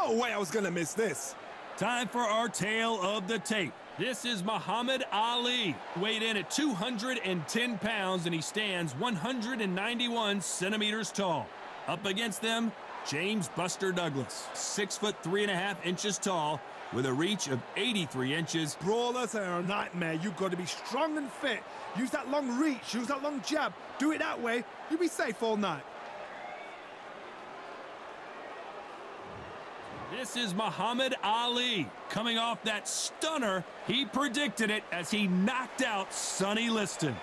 No way I was going to miss this. Time for our tale of the tape. This is Muhammad Ali, weighed in at 210 pounds, and he stands 191 centimeters tall. Up against them, James Buster Douglas, 6 foot 3.5 inches tall, with a reach of 83 inches. Brawlers are a nightmare. You've got to be strong and fit. Use that long reach, use that long jab. Do it that way, you'll be safe all night. This is Muhammad Ali, coming off that stunner. He predicted it as he knocked out Sonny Liston.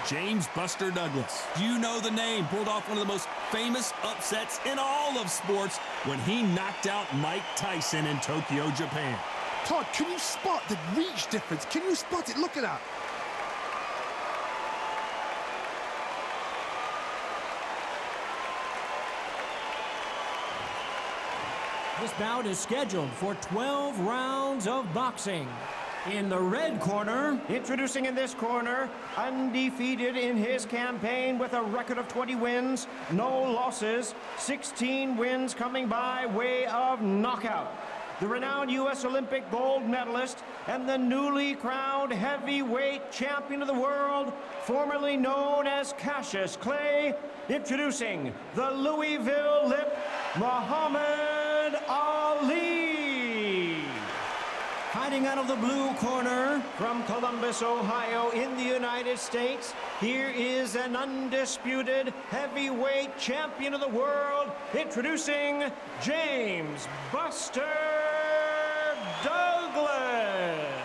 James Buster Douglas. You know the name. Pulled off one of the most famous upsets in all of sports when he knocked out Mike Tyson in Tokyo, Japan. Todd, can you spot the reach difference? Can you spot it? Look at that. This bout is scheduled for 12 rounds of boxing. In the red corner, introducing in this corner, undefeated in his campaign with a record of 20 wins, no losses, 16 wins coming by way of knockout. The renowned U.S. Olympic gold medalist and the newly crowned heavyweight champion of the world, formerly known as Cassius Clay, introducing the Louisville Lip, Muhammad Ali. fighting out of the blue corner, from Columbus, Ohio, in the United States, here is an undisputed heavyweight champion of the world, introducing James Buster Douglas.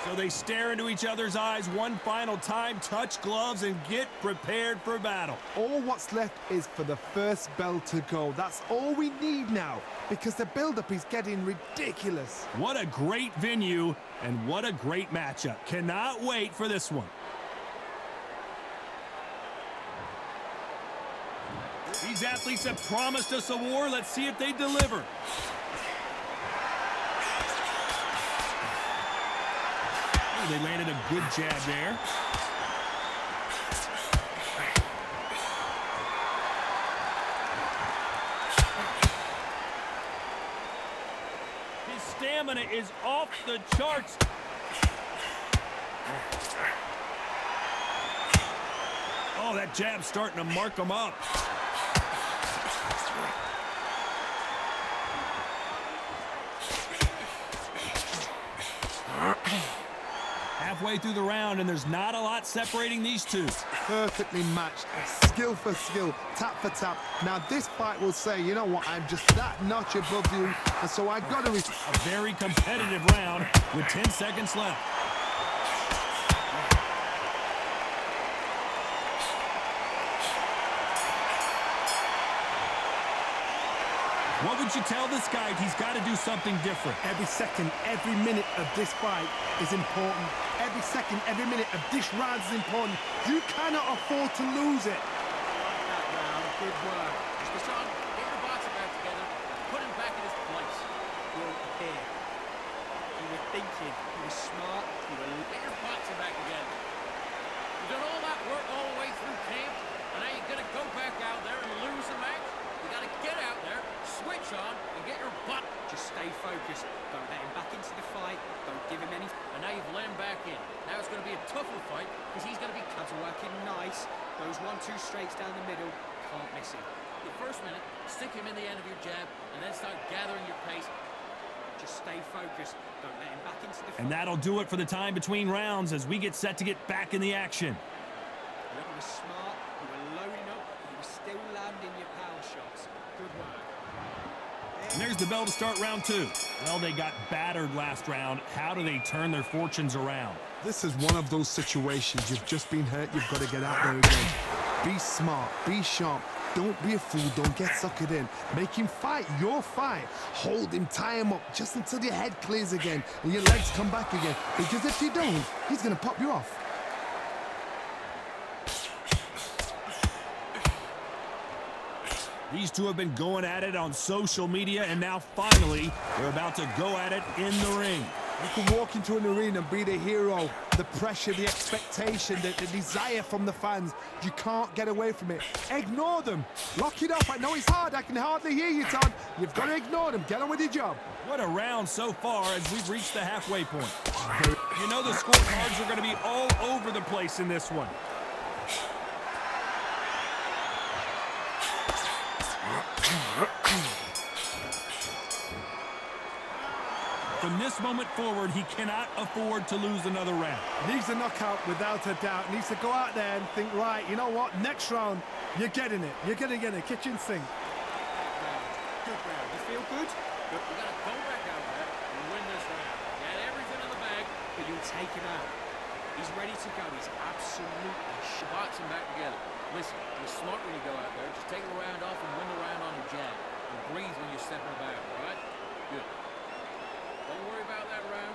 So they stare into each other's eyes one final time, touch gloves, and get prepared for battle. All what's left is for the first bell to go. That's all we need now, because the build-up is getting ridiculous. What a great venue, and what a great matchup. Cannot wait for this one. These athletes have promised us a war. Let's see if they deliver. They landed a good jab there. His stamina is off the charts. Oh, that jab's starting to mark him up. Halfway through the round, and there's not a lot separating these two. Perfectly matched, skill for skill, tap for tap. Now this fight will say, you know what, I'm just that notch above you, and so I got to... A very competitive round with 10 seconds left. What would you tell this guy? He's got to do something different. Every second, every minute of this fight is important. Every second, every minute of this round is important. You cannot afford to lose it. I like that round. Good work. Deshaun, get your boxing back together. Put him back in his place. You're here. You were thinking. You were smart. You were... Get your boxing back together. You've done all that work all the way through camp, and now you're going to go back out there and lose the match? You got to get out there, switch on, and get your butt. Just stay focused. Don't let him back into the fight. Don't give him any... And now you've let him back in. Now it's going to be a tougher fight because he's going to be Hands are working nice. Those 1-2 straights down the middle. Can't miss him. the first minute, stick him in the end of your jab, and then start gathering your pace. Just stay focused. Don't let him back into the fight. And that'll do it for the time between rounds as we get set to get back in the action. You were smart. You were loading up. You were still landing your power shots. Good work. And there's the bell to start round two. Well, they got battered last round. How do they turn their fortunes around? This is one of those situations. You've just been hurt. You've got to get out there again. Be smart. Be sharp. Don't be a fool. Don't get suckered in. Make him fight your fight. Hold him. Tie him up just until your head clears again and your legs come back again. Because if you don't, he's going to pop you off. These two have been going at it on social media, and now finally they're about to go at it in the ring. You can walk into an arena and be the hero. The pressure, the expectation, the desire from the fans. You can't get away from it. Ignore them. Lock it up. I know it's hard. I can hardly hear you, Todd. You've got to ignore them. Get on with your job. What a round so far as we've reached the halfway point. You know the scorecards are going to be all over the place in this one. From this moment forward, he cannot afford to lose another round. Needs a knockout without a doubt. Needs to go out there and think, right, you know what? Next round, you're getting it. You're going to get a kitchen sink. Good round. You feel good? You got to go back out there and win this round. You had everything in the bag. But you'll take him out. He's ready to go. He's absolutely Box him back together. Listen, you're smart when you go out there. Just take the round off and win the round on your jab. And breathe when you're stepping about, all right? Good. Don't worry about that round.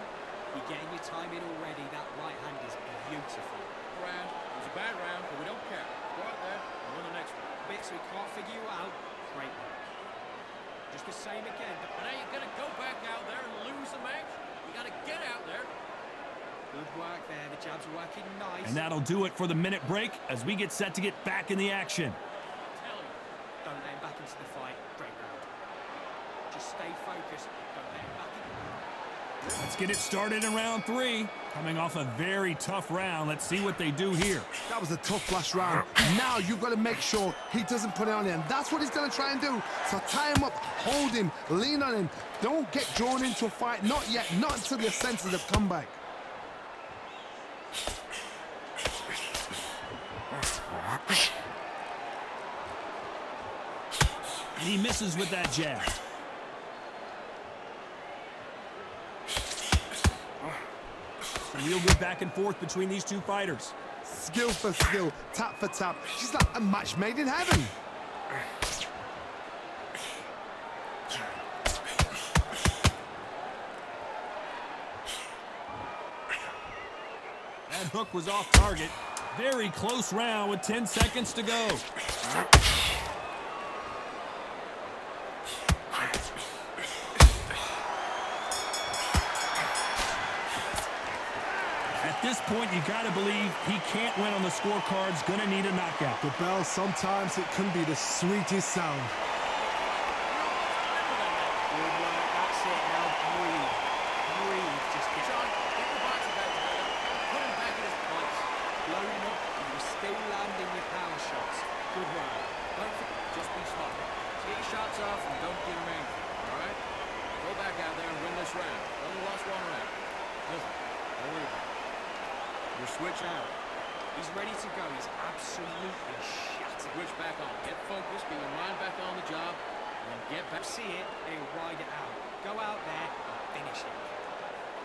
You're getting your time in already. That right hand is beautiful. Round. It was a bad round, but we don't care. Go out there and win the next one. Bit so he can't figure you out. Great work. Just the same again. And now you're going to go back out there and lose the match? You got to get out there. Good work there. The jab's working nice. And that'll do it for the minute break as we get set to get back in the action. Tell you. Don't let him back into the fight. Great round. Just stay focused. Don't let him back in. Let's get it started in round 3. Coming off a very tough round. Let's see what they do here. That was a tough last round. Now you've got to make sure he doesn't put it on him. That's what he's going to try and do. So tie him up, hold him, lean on him. Don't get drawn into a fight. Not yet. Not until your senses have come back. And he misses with that jab. Some real good back and forth between these two fighters. Skill for skill, tap for tap. She's like a match made in heaven. That hook was off target. Very close round with 10 seconds to go. At this point, you got to believe he can't win on the scorecards. Gonna need a knockout. The bell, sometimes it can be the sweetest sound. Good work. That's it. Now breathe. Breathe. Just get John, get the boxing back together. Put him back in his place. blown up and you're still landing your power shots. Good round. Don't forget, just be smart. Get your shots off and don't get him angry, all right? Go back out there and win this round. Only lost one round. Listen, don't worry about it. We'll switch out. He's ready to go. He's absolutely shattered. Switch back on. Get focused, get your mind back on the job, and then get back. See it, and he'll ride it out. Go out there and finish it.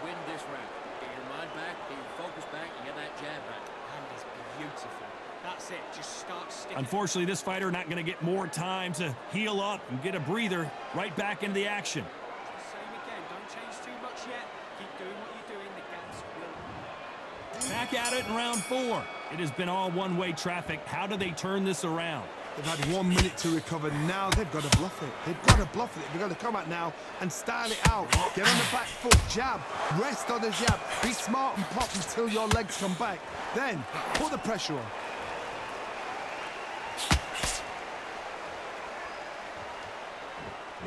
Win this round. Get your mind back, get your focus back, and get that jab back. Hand is beautiful. That's it. Just start sticking. Unfortunately, this fighter not going to get more time to heal up and get a breather. Right back into the action. Same again. Don't change too much yet. Keep doing what you're doing. The gaps will. Back at it in round 4. It has been all one-way traffic. How do they turn this around? They've had 1 minute to recover. Now they've got to bluff it. They've got to bluff it. They've got to come out now and style it out. Get on the back foot, jab, rest on the jab. Be smart and pop until your legs come back. Then put the pressure on.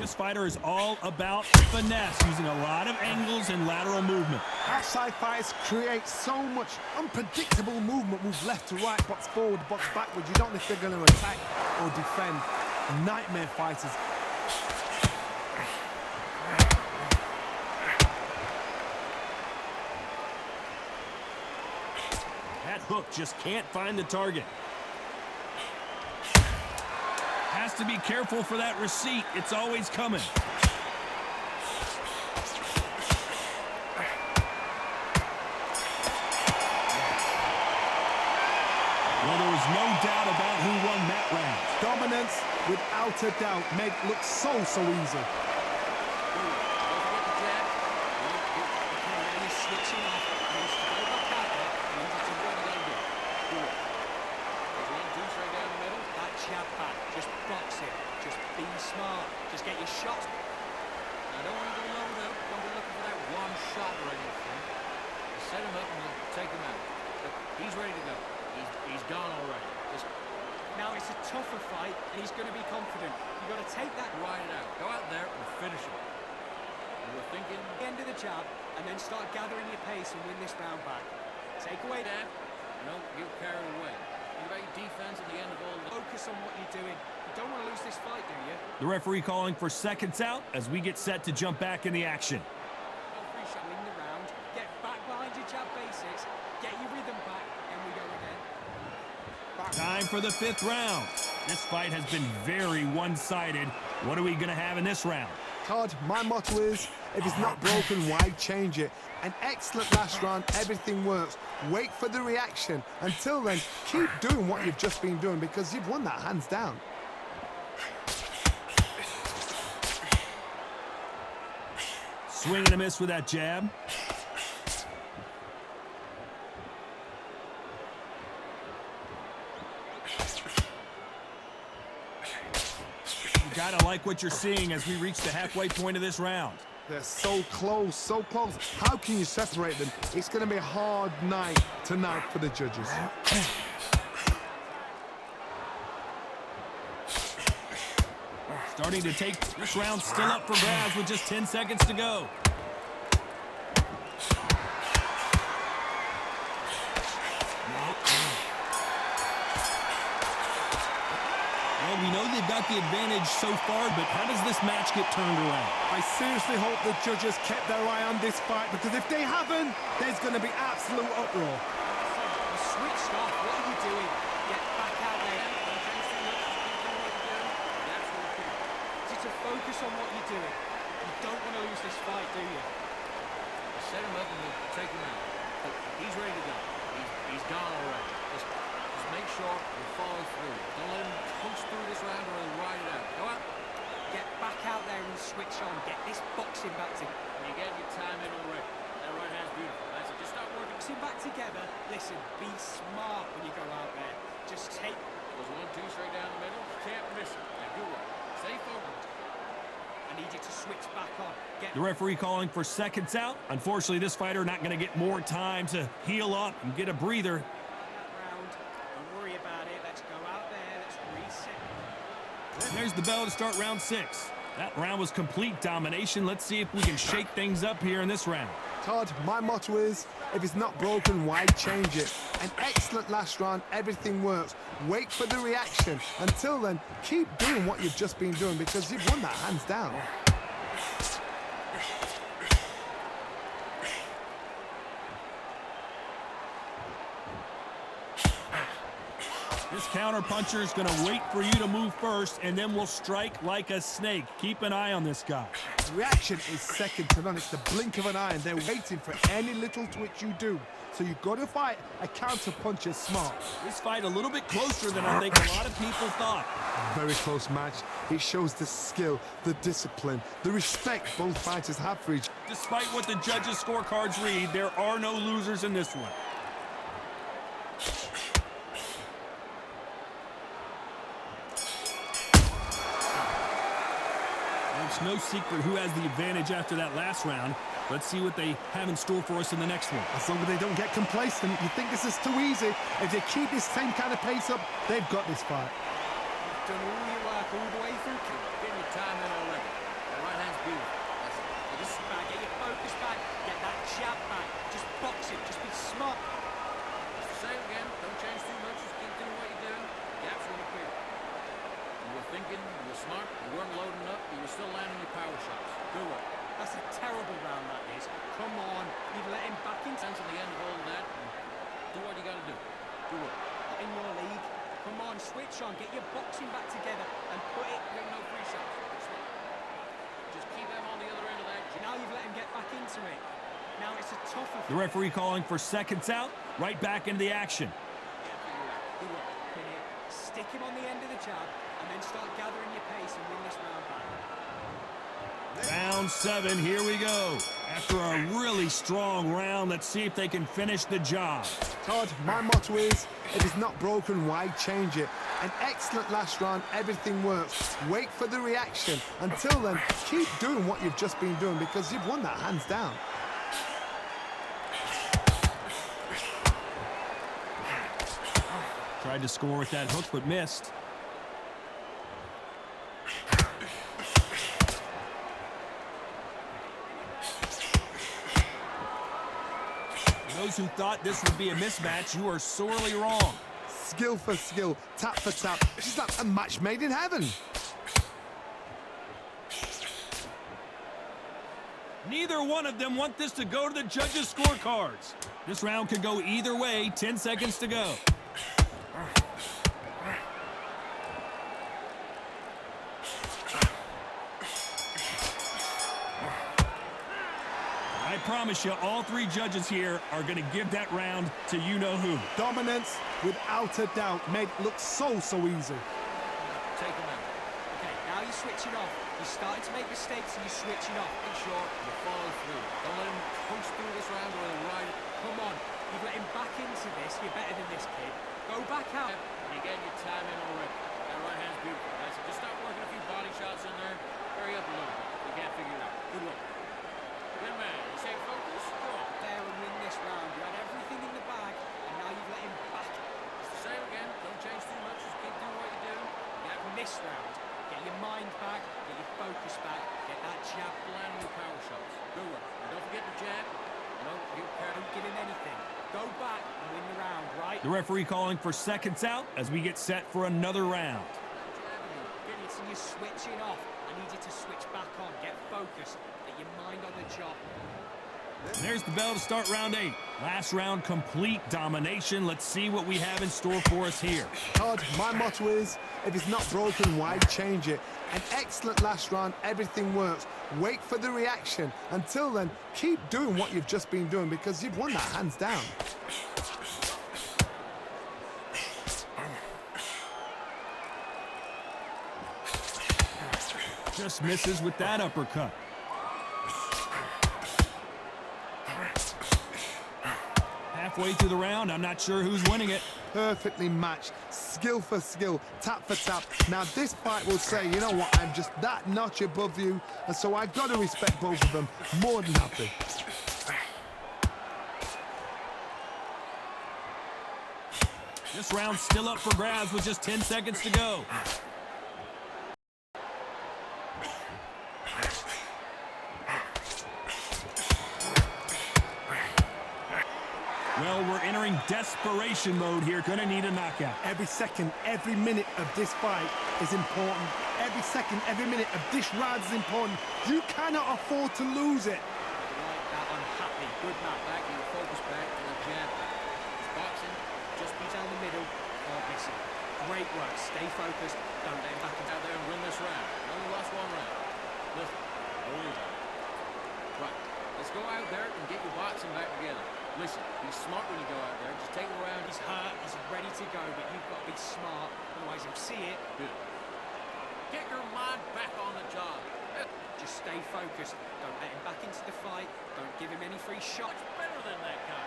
This fighter is all about finesse, using a lot of angles and lateral movement. Outside fighters create so much unpredictable movement. Move left to right, box forward, box backwards. You don't know if they're going to attack or defend. Nightmare fighters. That hook just can't find the target. Has to be careful for that receipt. It's always coming. Well, there was no doubt about who won that round. Dominance, without a doubt, made look so easy. Don't forget the jab. Okay, now you're switching off. Needs to go back out there. Leave it to what you gotta do. Do it. There's 1, 2 straight down the middle. That jab back. Just box it. Just be smart. Just get your shots. Now, don't want to go low though. Don't be looking for that one shot ready in front. You set him up and you take him out. But he's ready to go. He's gone already. Just Now it's a tougher fight, and he's going to be confident. You've got to take that ride it out. Go out there and finish him. You were thinking, end of the jab, and then start gathering your pace and win this round back. Take away that. don't get carried away. Think about your defense at the end of all the... Focus on what you're doing. You don't want to lose this fight, do you? The referee calling for seconds out as we get set to jump back in the action. Free shot in the round. Get back behind your jab basics. Get your rhythm back, and we go again. Time for the 5th round. This fight has been very one-sided. What are we going to have in this round? Todd, my motto is, if it's not broken, why change it? An excellent last round, everything works. Wait for the reaction. Until then, keep doing what you've just been doing because you've won that hands down. Swing and a miss with that jab. You gotta like what you're seeing as we reach the halfway point of this round. They're so close, so close. How can you separate them? It's going to be a hard night tonight for the judges. Starting to take this round still up for grabs with just 10 seconds to go. Well, we know they've got the advantage so far, but how does this match get turned around? I seriously hope the judges kept their eye on this fight because if they haven't, there's going to be absolute uproar. You switched off. What are you doing? Get back out there. Just to focus on what you're doing. You don't want to lose this fight, do you? Set him up and you take him out. But he's ready to go. He's gone already. Just make sure you follow through. Don't let him punch through this round or he'll ride it out. Go out. Get back out there and switch on. Get this boxing back together. You get your time in already. That right hand's beautiful. That's it. Just start working. Boxing back together. Listen, be smart when you go out there. Just take... Goes 1-2 straight down the middle. Can't miss it. Now good work. Stay focused. I need you to switch back on. Get... The referee calling for seconds out. Unfortunately, this fighter not going to get more time to heal up and get a breather. round. Don't worry about it. Let's go out there. Let's reset. And there's the bell to start round 6. That round was complete domination. Let's see if we can shake things up here in this round. Todd, my motto is, if it's not broken, why change it? An excellent last round, everything works. Wait for the reaction. Until then, keep doing what you've just been doing because you've won that hands down. This counter-puncher is going to wait for you to move first, and then will strike like a snake. Keep an eye on this guy. Reaction is second to none. It's the blink of an eye, and they're waiting for any little twitch you do. So you've got to fight a counter-puncher smart. This fight a little bit closer than I think a lot of people thought. Very close match. It shows the skill, the discipline, the respect both fighters have for each other. Despite what the judges' scorecards read, there are no losers in this one. It's no secret who has the advantage after that last round. Let's see what they have in store for us in the next one. As long as they don't get complacent, you think this is too easy. If they keep this same kind of pace up, they've got this fight. Done all your work all the way through. Getting your time in already. That right hand's beautiful. That's it. Just back. Get your focus back. Get that jab back. Just box it. Just be smart. It's the same again. Don't change too much. Just keep doing what you're doing. Gaps will appear. You were thinking, you were smart, you weren't loading up, but you were still landing your power shots. Good work. That's a terrible round, that is. Come on. You've let him back into Sense at the end of all of that. Do what you got to do. Do it. in your league. Come on, switch on. Get your boxing back together and put it... Give him no free shots. Just keep him on the other end of that. Now you've let him get back into it. Now it's a tougher... The referee calling for seconds out, right back into the action. Good work. Stick him on the end of the jab and then start gathering your pace and win this round back. Round 7, here we go. After a really strong round, let's see if they can finish the job. Todd, my motto is, if it's not broken, why change it? An excellent last round, everything works. Wait for the reaction. Until then, keep doing what you've just been doing because you've won that hands down. Tried to score with that hook, but missed. Those who thought this would be a mismatch, you are sorely wrong. Skill for skill, tap for tap. She's like a match made in heaven. Neither one of them want this to go to the judges' scorecards. This round could go either way. 10 seconds to go. I promise you, all three judges here are going to give that round to you-know-who. Dominance, without a doubt, made it look so easy. Take him out. Okay, now you're switching off. You're starting to make mistakes and you're switching off. Make sure you follow through. Don't let him coast through this round or he'll ride it. Come on, you've let him back into this. You're better than this kid. Go back out. You're getting your time in already. That right hand's beautiful. That's it. Just start working a few body shots in there. Hurry up a little bit. You can't figure it out. Good luck. Good man. You say focus. Go on. There and win this round. You had everything in the bag, and now you've let him back. It's the same again. Don't change too much. Just keep doing what you do. You have this round. Get your mind back, get your focus back, get that jab. Land your power shots. Good work. And don't forget the jab. Don't give him anything. Go back and win the round, right? The referee calling for seconds out as we get set for another round. So you're switching off. I need you to switch back on. Get focused. Get your mind on the job. There's the bell to start round 8. Last round, complete domination. Let's see what we have in store for us here. Todd, my motto is, if it's not broken, why change it? An excellent last round, everything works. Wait for the reaction. Until then, keep doing what you've just been doing because you've won that hands down. Just misses with that uppercut. Halfway through the round, I'm not sure who's winning it. Perfectly matched, skill for skill, tap for tap. Now this fight will say, you know what, I'm just that notch above you, and so I gotta respect both of them more than happy. This round's still up for grabs with just 10 seconds to go. Well, we're entering desperation mode here. Gonna need a knockout. Every second, every minute of this fight is important. Every second, every minute of this round is important. You cannot afford to lose it. Like that, unhappy. Good man. Back to your focus back to the jab. He's boxing. Just be down the middle. Can't miss him. Great work. Stay focused. Don't let him back into Out there and win this round. You only lost one round. Listen, don't worry about it. Right, let's go out there and get your boxing back together. Listen, be smart when you go out there. Just take it around. He's hurt. He's ready to go, but you've got to be smart. Otherwise, he'll see it. Good. Get your mind back on the job. Just stay focused. Don't let him back into the fight. Don't give him any free shots. Better than that guy.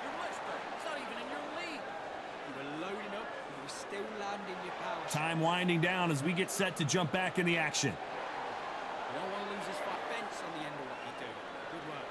You're much better. It's not even in your league. You were loading up. You were still landing your power. Time winding down as we get set to jump back in the action. You don't want to lose this fight. Fence on the end of what you do. Good work.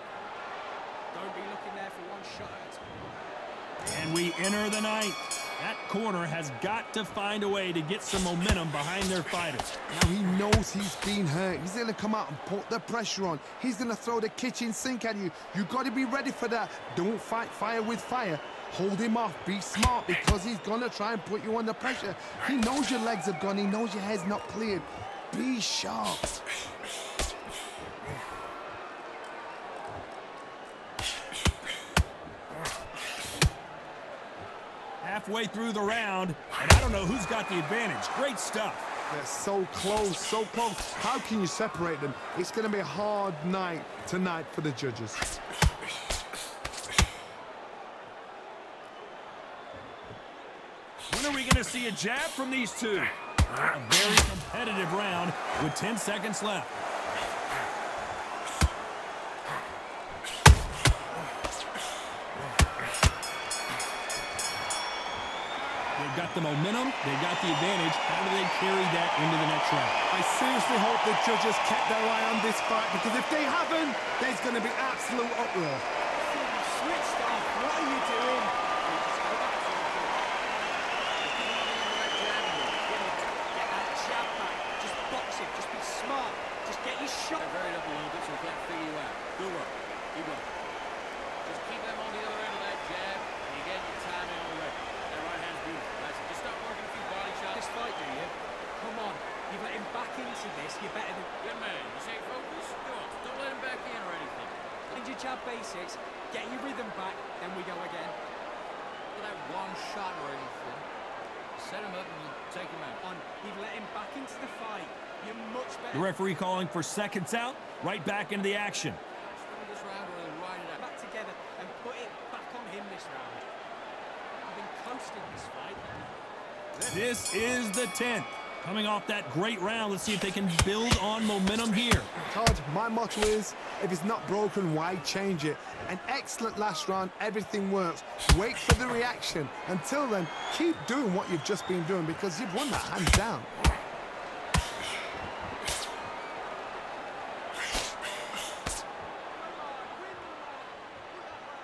Don't be looking there for one shot at a time. And we enter the ninth. That corner has got to find a way to get some momentum behind their fighters. Now he knows he's been hurt. He's going to come out and put the pressure on. He's going to throw the kitchen sink at you. You got to be ready for that. Don't fight fire with fire. Hold him off. Be smart because he's going to try and put you under pressure. He knows your legs are gone. He knows your head's not cleared. Be sharp. Halfway through the round, and I don't know who's got the advantage. Great stuff. They're so close, so close. How can you separate them? It's going to be a hard night tonight for the judges. When are we going to see a jab from these two? A very competitive round with 10 seconds left. They've got the momentum, they've got the advantage. How do they carry that into the next round? I seriously hope the judges kept their eye on this fight because if they haven't, there's going to be absolute uproar. Switched off. What are you doing? jab basics, get your rhythm back, then we go again. Look at that one shot right in front. Set him up and you take him out. You've let him back into the fight. You're much better. The referee calling for seconds out, right back into the action. Spin this round or he'll ride it out. Back together and put it back on him this round. You've been coasting this fight. This is the 10th. Coming off that great round, let's see if they can build on momentum here. Todd, my motto is, if it's not broken, why change it? An excellent last round, everything works. Wait for the reaction. Until then, keep doing what you've just been doing because you've won that hands down.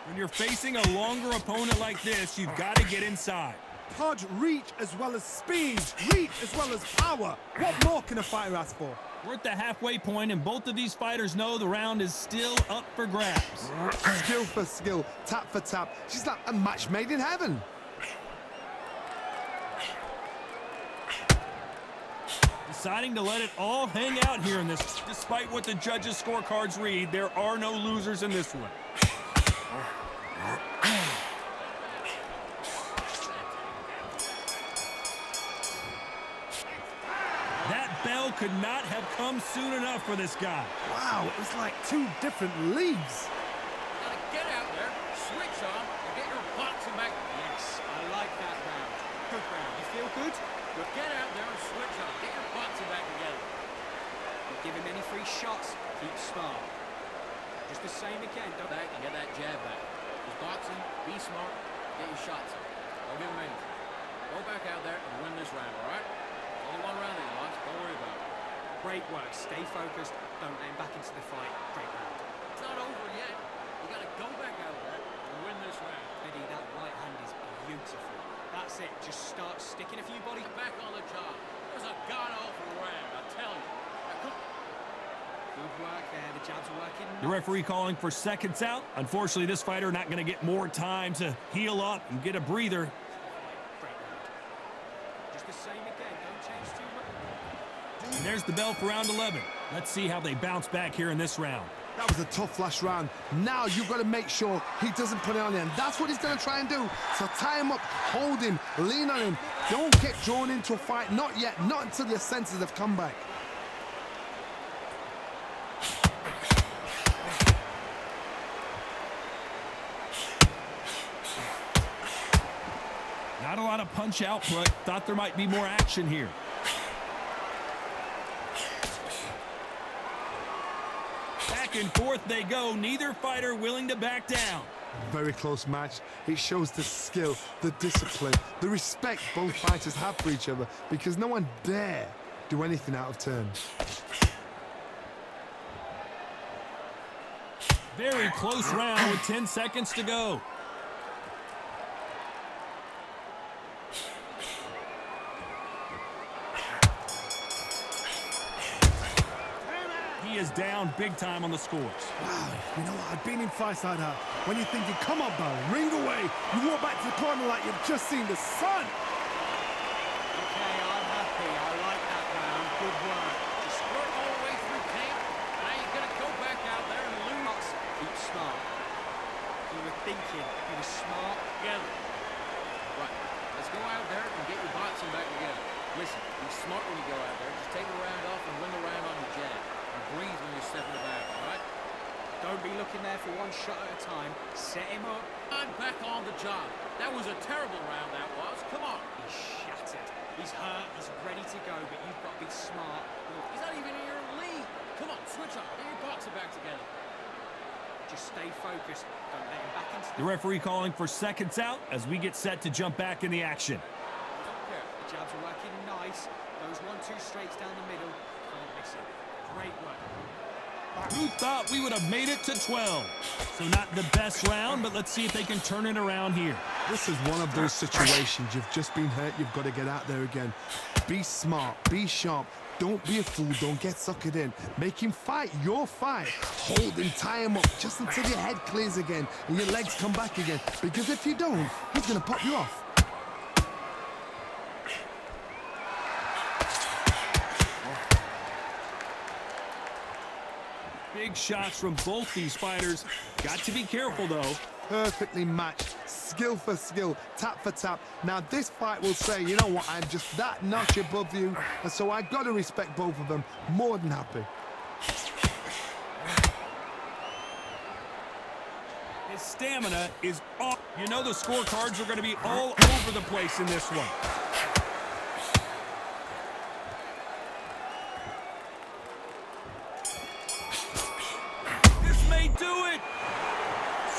When you're facing a longer opponent like this, you've got to get inside. Todd, reach as well as speed, reach as well as power. What more can a fighter ask for? We're at the halfway point, and both of these fighters know the round is still up for grabs. Skill for skill, tap for tap. She's like a match made in heaven. Deciding to let it all hang out here in this. Despite what the judges' scorecards read, there are no losers in this one. That bell could not have come soon enough for this guy. Wow, it was like two different leagues. You gotta get out there, switch on, and get your boxing back. Yes, I like that round. Good round. You feel good? But get out there and switch on. Get your boxing back together. Don't give him any free shots. Keep smart. Just the same again. Don't Back and get that jab back. Just boxing, be smart, get your shots up. Don't give him anything. Go back out there and win this round, all right? Only one round that you lost. Don't worry about it. Great work. Stay focused. Don't let him back into the fight. Great round. It's not over yet. You gotta go back out there and win this round. Eddie, that right hand is beautiful. That's it. Just start sticking a few bodies back. Back on the job. It was a god-awful round, I tell you. Good work there. The jabs are working. The referee calling for seconds out. Unfortunately, this fighter not going to get more time to heal up and get a breather. Great round. Just the same again. Don't change too much. And there's the bell for round 11. Let's see how they bounce back here in this round. That was a tough last round. Now you've got to make sure he doesn't put it on him. That's what he's going to try and do. So tie him up, hold him, lean on him. Don't get drawn into a fight. Not yet. Not until your senses have come back. Not a lot of punch output. Thought there might be more action here. Back and forth they go. Neither fighter willing to back down. Very close match. It shows the skill, the discipline, the respect both fighters have for each other because no one dare do anything out of turn. Very close round with 10 seconds to go. He is down big time on the scores. Wow, you know what? I've been in fights like that. When you're thinking, come on, Barry, ring away. You walk back to the corner like you've just seen the sun. Okay, I'm happy. I like that round. Good work. Just work all the way through camp, and now you're gonna go back out there and lose. Keep smart. You were thinking. You were smart. Together. Right. Let's go out there and get your boxing back together. Listen, be smart when you go out there. Just take the round off and win the round on your jab. And breathe when you're stepping back, all right? Don't be looking there for one shot at a time. Set him up. I'm back on the job. That was a terrible round, that was. Come on. He's shattered. He's hurt. He's ready to go, but you've got to be smart. He's not even in your league. Come on, switch on. Get your boxing back together. Just stay focused. Don't let him back into The referee calling for seconds out as we get set to jump back in the action. The jabs are working nice. Those 1-2 straights down the middle. Can't miss it. Great work. Who thought we would have made it to 12? So not the best round, but let's see if they can turn it around here. This is one of those situations. You've just been hurt. You've got to get out there again. Be smart. Be sharp. Don't be a fool. Don't get suckered in. Make him fight your fight. Hold him, tie him up just until your head clears again and your legs come back again. Because if you don't, he's going to pop you off. Big shots from both these fighters. Got to be careful, though. Perfectly matched, skill for skill, tap for tap. Now this fight will say, you know what, I'm just that notch above you, and so I got to respect both of them. More than happy. His stamina is off. You know the scorecards are going to be all over the place in this one. This may do it.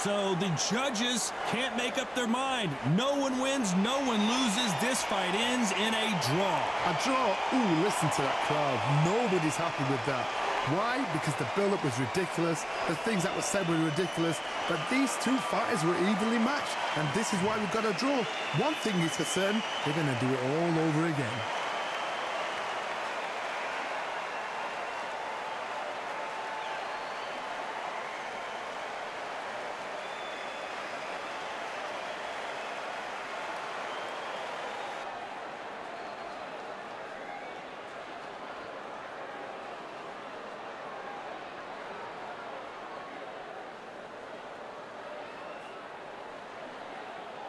So the judges can't make up their mind. No one wins, no one loses. This fight ends in a draw. A draw? Ooh, listen to that crowd. Nobody's happy with that. Why? Because the build-up was ridiculous. The things that were said were ridiculous. But these two fighters were evenly matched. And this is why we've got a draw. One thing is for certain, they're going to do it all over again.